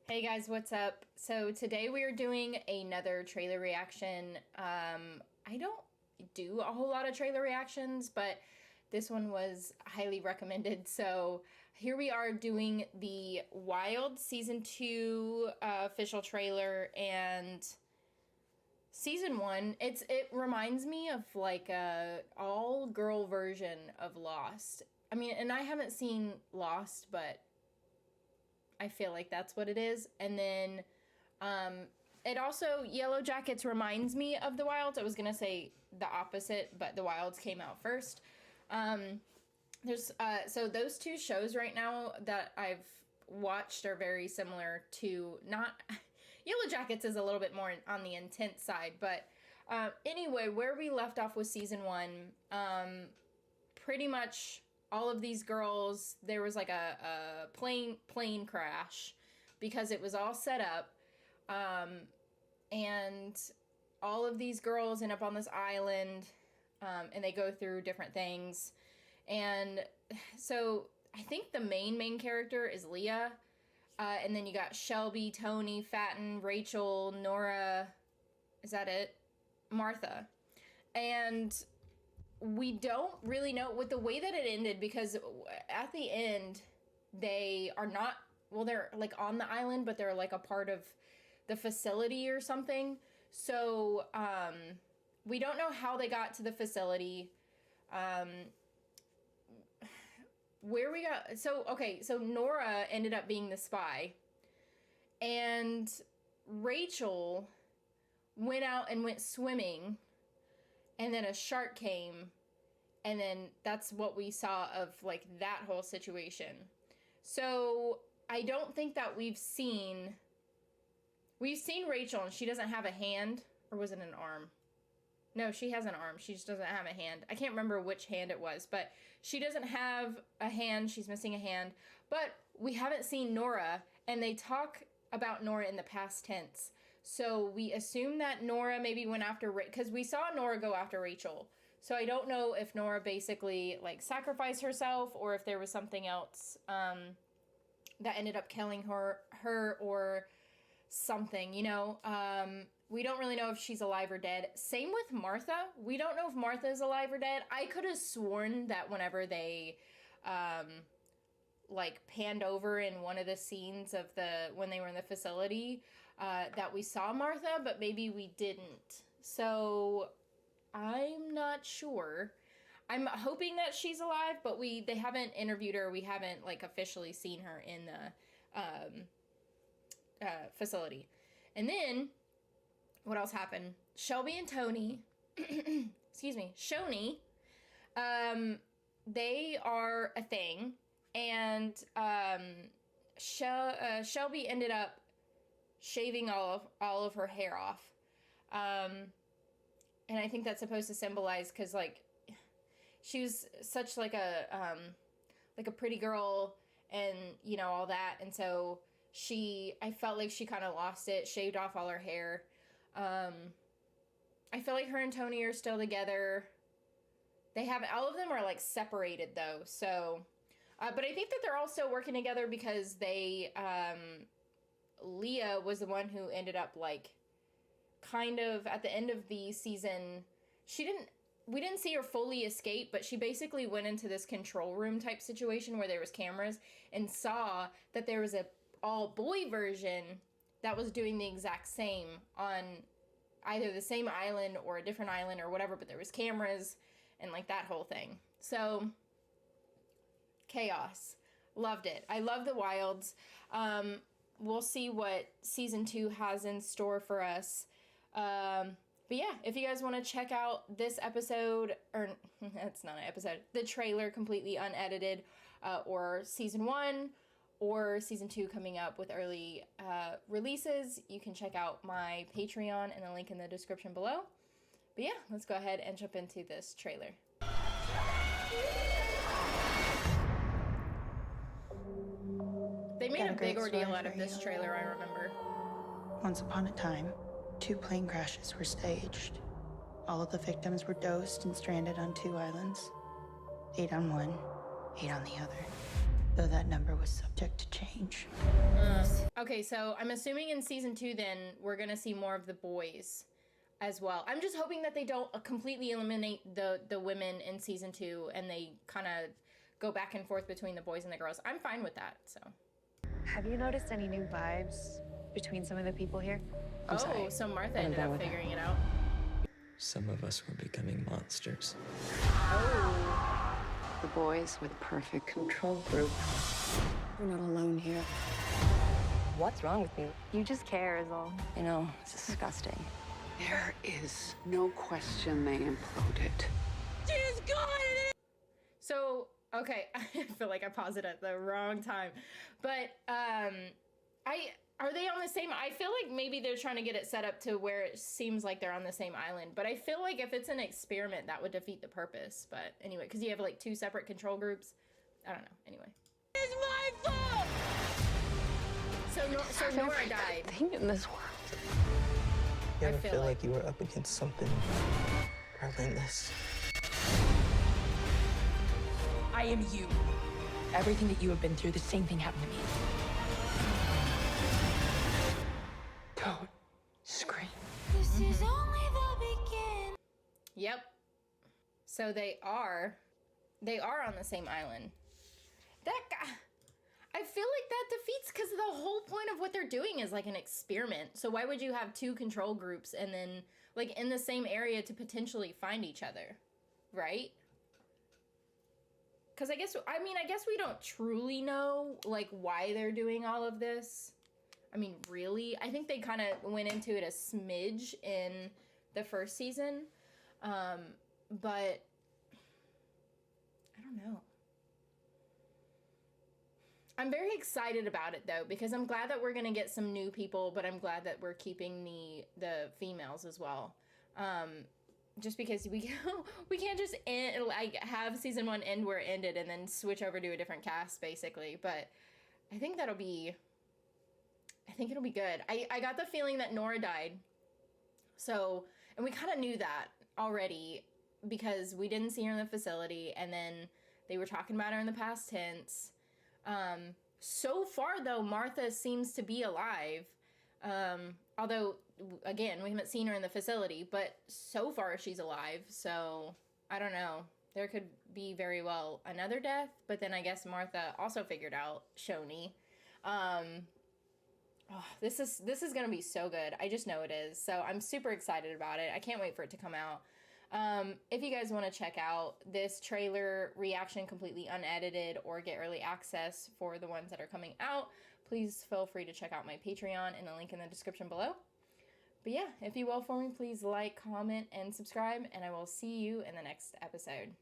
Hey guys, what's up? So today we are doing another trailer reaction. I don't do a whole lot of trailer reactions, but this one was highly recommended. So here we are doing the Wild Season 2 official trailer and Season 1. It reminds me of like a all-girl version of Lost. I mean, and I haven't seen Lost, but I feel like that's what it is. And then it also, Yellow Jackets reminds me of The Wilds. I was going to say the opposite, but The Wilds came out first. So those two shows right now that I've watched are very similar to not... Yellow Jackets is a little bit more on the intense side, but anyway, where we left off with Season 1, pretty much... all of these girls, there was like a plane crash because it was all set up. And all of these girls end up on this island and they go through different things. And so I think the main character is Leah. And then you got Shelby, Tony, Fatten, Rachel, Nora. Is that it? Martha. And we don't really know with the way that it ended, because at the end they are not, well, they're like on the island, but they're like a part of the facility or something. So we don't know how they got to the facility, where we got. So okay, so Nora ended up being the spy, and Rachel went out and went swimming, and then a shark came, and then that's what we saw of, like, that whole situation. So I don't think that we've seen Rachel, and she doesn't have a hand, or was it an arm? No, she has an arm. She just doesn't have a hand. I can't remember which hand it was, but she doesn't have a hand. She's missing a hand. But we haven't seen Nora, and they talk about Nora in the past tense. So we assume that Nora maybe went after, because we saw Nora go after Rachel. So I don't know if Nora basically like sacrificed herself, or if there was something else that ended up killing her or something, you know. We don't really know if she's alive or dead. Same with Martha. We don't know if Martha is alive or dead. I could have sworn that whenever they like panned over in one of the scenes of when they were in the facility, that we saw Martha, but maybe we didn't. So I'm not sure. I'm hoping that she's alive, but they haven't interviewed her. We haven't like officially seen her in the facility. And then what else happened? Shelby and Tony, excuse me, Shoni, they are a thing. And Shelby ended up shaving all of her hair off. And I think that's supposed to symbolize, because like she was such like a pretty girl, and you know, all that. And so I felt like she kind of lost it, shaved off all her hair. I feel like her and Tony are still together. All of them are like separated though. So, but I think that they're all still working together, because Leah was the one who ended up like kind of at the end of the season. We didn't see her fully escape, but she basically went into this control room type situation where there was cameras, and saw that there was a all boy version that was doing the exact same on either the same island or a different island or whatever, but there was cameras and like that whole thing. So chaos. Loved it. I love the Wilds. We'll see what Season 2 has in store for us. But yeah, if you guys want to check out this episode, or that's not an episode, the trailer completely unedited, or Season 1 or Season 2 coming up with early releases, you can check out my Patreon and the link in the description below. But yeah, let's go ahead and jump into this trailer. They made a big ordeal out of this trailer, I remember. Once upon a time, 2 plane crashes were staged. All of the victims were dosed and stranded on 2 islands. 8 on one, 8 on the other. though that number was subject to change. Okay, so I'm assuming in season 2 then we're gonna see more of the boys as well. I'm just hoping that they don't completely eliminate the women in season 2 and they kind of go back and forth between the boys and the girls. I'm fine with that, so. Have you noticed any new vibes between some of the people here? I'm sorry. So Martha ended up figuring it out. Some of us were becoming monsters. Oh. The boys were the perfect control group. We're not alone here. What's wrong with you? You just care is all. You know, it's disgusting. There is no question they imploded. She's got it! So, okay, I feel like I paused it at the wrong time. But, are they on the same? I feel like maybe they're trying to get it set up to where it seems like they're on the same island. But I feel like if it's an experiment, that would defeat the purpose. But anyway, because you have like 2 separate control groups. I don't know. Anyway. It's my fault! So Nora died. Thing in this world. You ever I feel feel like- like you were up against something relentless? I am you. Everything that you have been through, the same thing happened to me. Don't scream. This is only the beginning. Yep. So they are on the same island. That guy, I feel like that defeats, because the whole point of what they're doing is like an experiment. So why would you have 2 control groups and then like in the same area to potentially find each other, right? Because I guess we don't truly know like why they're doing all of this. I mean, really, I think they kind of went into it a smidge in the first season, but I don't know. I'm very excited about it though, because I'm glad that we're gonna get some new people, but I'm glad that we're keeping the females as well. Just because we can't just end, like have season 1 end where it ended and then switch over to a different cast basically. But I think it'll be good. I got the feeling that Nora died. So, and we kind of knew that already because we didn't see her in the facility, and then they were talking about her in the past tense. So far though, Martha seems to be alive. Although again, we haven't seen her in the facility, but so far she's alive. So I don't know. There could be very well another death, but then I guess Martha also figured out Shoni. Oh, this is gonna be so good. I just know it is. So I'm super excited about it. I can't wait for it to come out. If you guys want to check out this trailer reaction completely unedited or get early access for the ones that are coming out, please feel free to check out my Patreon in the link in the description below. But yeah, if you will for me, please like, comment, and subscribe, and I will see you in the next episode.